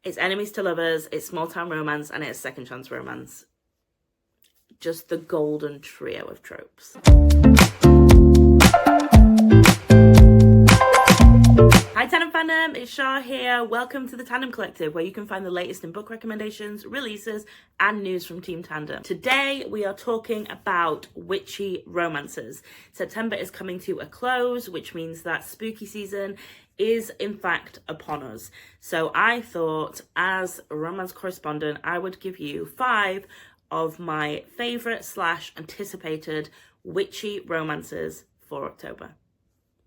It's enemies to lovers, it's small town romance, and it's second chance romance. Just the golden trio of tropes. Hi Tandem fandom, it's Char here. Welcome to the Tandem Collective, where you can find the latest in book recommendations, releases, and news from Team Tandem. Today we are talking about witchy romances. September is coming to a close, which means that spooky season is in fact upon us. So I thought, as a romance correspondent, I would give you 5 of my favourite / anticipated witchy romances for October.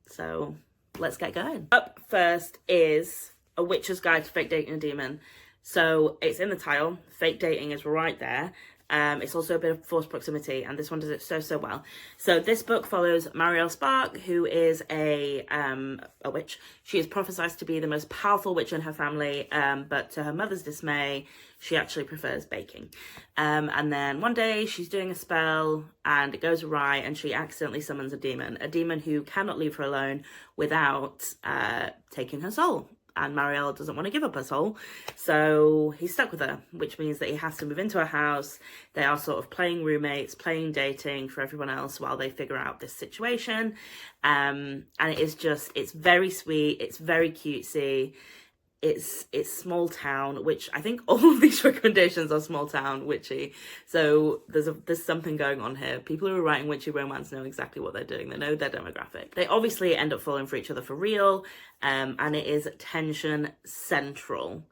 So let's get going. Up first is A Witch's Guide to Fake Dating a Demon. So it's in the title, fake dating is right there. It's also a bit of forced proximity, and this one does it so well. So this book follows Marielle Spark, who is a witch. She is prophesied to be the most powerful witch in her family, but to her mother's dismay, she actually prefers baking. And then one day she's doing a spell and it goes awry and she accidentally summons a demon who cannot leave her alone without taking her soul. And Marielle doesn't want to give up her soul, so he's stuck with her, which means that he has to move into her house. They are sort of playing roommates, playing dating for everyone else while they figure out this situation. And it is just, it's very sweet, it's very cutesy. It's small town, which I think all of these recommendations are small town witchy. So there's something going on here. People who are writing witchy romance know exactly what they're doing. They know their demographic. They obviously end up falling for each other for real, and it is tension central.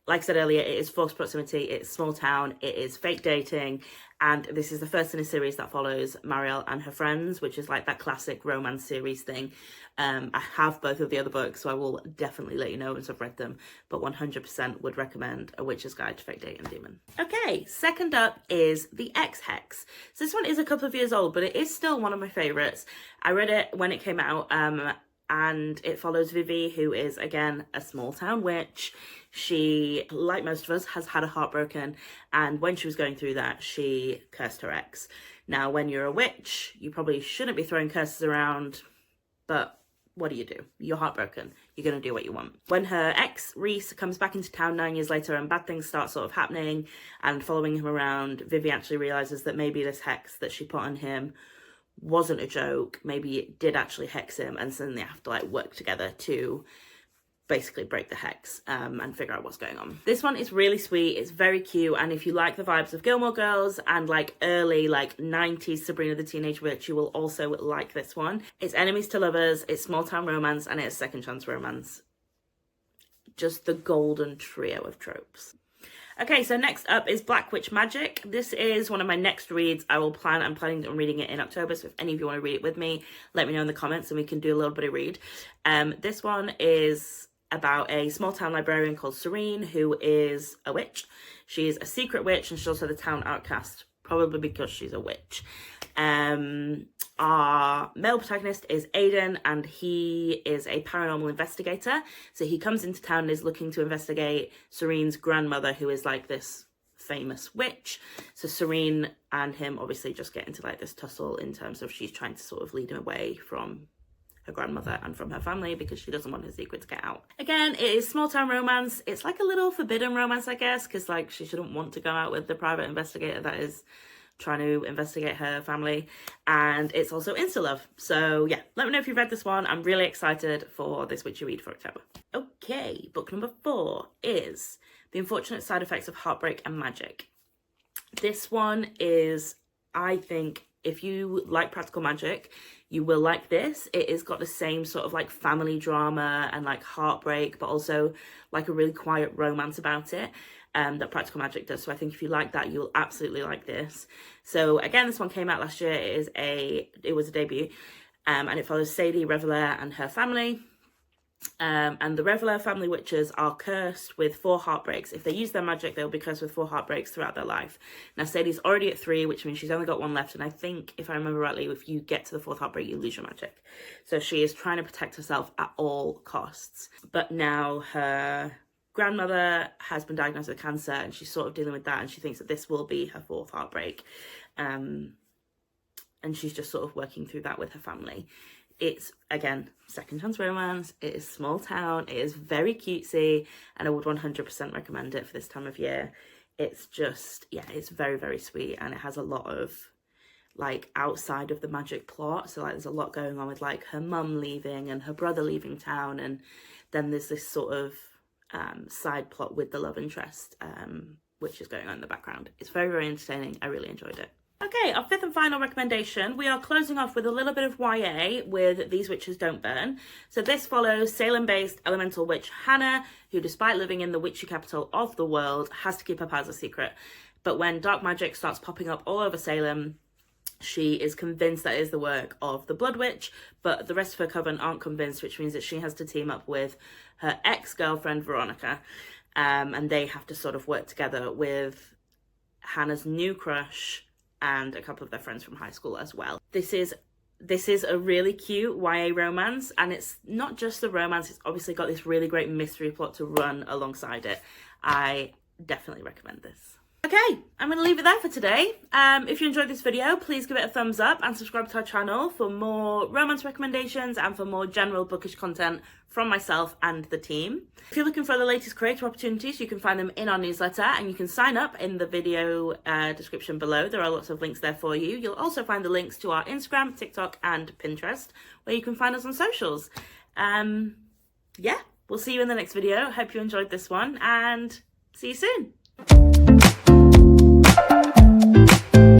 Like I said earlier, it is forced proximity, it's small town, it is fake dating, and this is the first in a series that follows Marielle and her friends, which is like that classic romance series thing. I have both of the other books, so I will definitely let you know once I've read them, but 100% would recommend A Witch's Guide to Fake Dating a Demon. Okay, second up is the Ex Hex. So this one is a couple of years old, but it is still one of my favourites. I read it when it came out, and it follows Vivi, who is, again, a small town witch. She, like most of us, has had a heart broken, and when she was going through that, she cursed her ex. Now, when you're a witch, you probably shouldn't be throwing curses around, but what do? You're heartbroken. You're going to do what you want. When her ex, Reese, comes back into town 9 years later and bad things start sort of happening and following him around, Vivi actually realises that maybe this hex that she put on him wasn't a joke. Maybe it did actually hex him, and so then they have to like work together to basically break the hex and figure out what's going on. This one is really sweet, it's very cute, and if you like the vibes of Gilmore Girls and like early like 90s Sabrina the Teenage Witch, you will also like this one. It's enemies to lovers, it's small town romance, and it's second chance romance. Just the golden trio of tropes. Okay, so next up is Black Witch Magic. This is one of my next reads. I'm planning on reading it in October, so if any of you want to read it with me, let me know in the comments and we can do a little bit of read. This one is about a small town librarian called Serene, who is a witch. She's a secret witch and she's also the town outcast, probably because she's a witch. Our male protagonist is Aiden, and he is a paranormal investigator. So he comes into town and is looking to investigate Serene's grandmother, who is like this famous witch. So Serene and him obviously just get into like this tussle in terms of she's trying to sort of lead him away from her grandmother and from her family because she doesn't want her secret to get out. Again, it is small town romance. It's like a little forbidden romance, I guess, because like she shouldn't want to go out with the private investigator that is trying to investigate her family, and it's also insta love. So yeah, let me know if you've read this one. I'm really excited for this witchy read for October. Okay, book number 4 is The Unfortunate Side Effects of Heartbreak and Magic. This one is, I think, if you like practical magic, you will like this. It has got the same sort of like family drama and like heartbreak, but also like a really quiet romance about it that practical magic does. So I think if you like that, you'll absolutely like this. So again, this one came out last year. It was a debut, and it follows Sadie Reveler and her family. And the Reveler family witches are cursed with 4 heartbreaks. If they use their magic, they'll be cursed with 4 heartbreaks throughout their life. Now, Sadie's already at 3, which means she's only got 1 left. And I think, if I remember rightly, if you get to the 4th heartbreak, you lose your magic. So she is trying to protect herself at all costs. But now her grandmother has been diagnosed with cancer, and she's sort of dealing with that. And she thinks that this will be her 4th heartbreak. And she's just sort of working through that with her family. It's, again, second chance romance. It is small town. It is very cutesy, and I would 100% recommend it for this time of year. It's just, yeah, it's very, very sweet, and it has a lot of, like, outside of the magic plot. So, like, there's a lot going on with, like, her mum leaving and her brother leaving town, and then there's this sort of side plot with the love interest, which is going on in the background. It's very, very entertaining. I really enjoyed it. Okay, our fifth and final recommendation, we are closing off with a little bit of YA with These Witches Don't Burn. So this follows Salem-based elemental witch Hannah, who, despite living in the witchy capital of the world, has to keep her powers a secret. But when dark magic starts popping up all over Salem, she is convinced that it is the work of the Blood Witch, but the rest of her coven aren't convinced, which means that she has to team up with her ex-girlfriend Veronica, and they have to sort of work together with Hannah's new crush and a couple of their friends from high school as well. This is a really cute YA romance, and it's not just the romance, it's obviously got this really great mystery plot to run alongside it. I definitely recommend this. Okay, I'm going to leave it there for today. If you enjoyed this video, please give it a thumbs up and subscribe to our channel for more romance recommendations and for more general bookish content from myself and the team. If you're looking for the latest creator opportunities, you can find them in our newsletter, and you can sign up in the video description below. There are lots of links there for you. You'll also find the links to our Instagram, TikTok and Pinterest, where you can find us on socials. Yeah, we'll see you in the next video. Hope you enjoyed this one, and see you soon.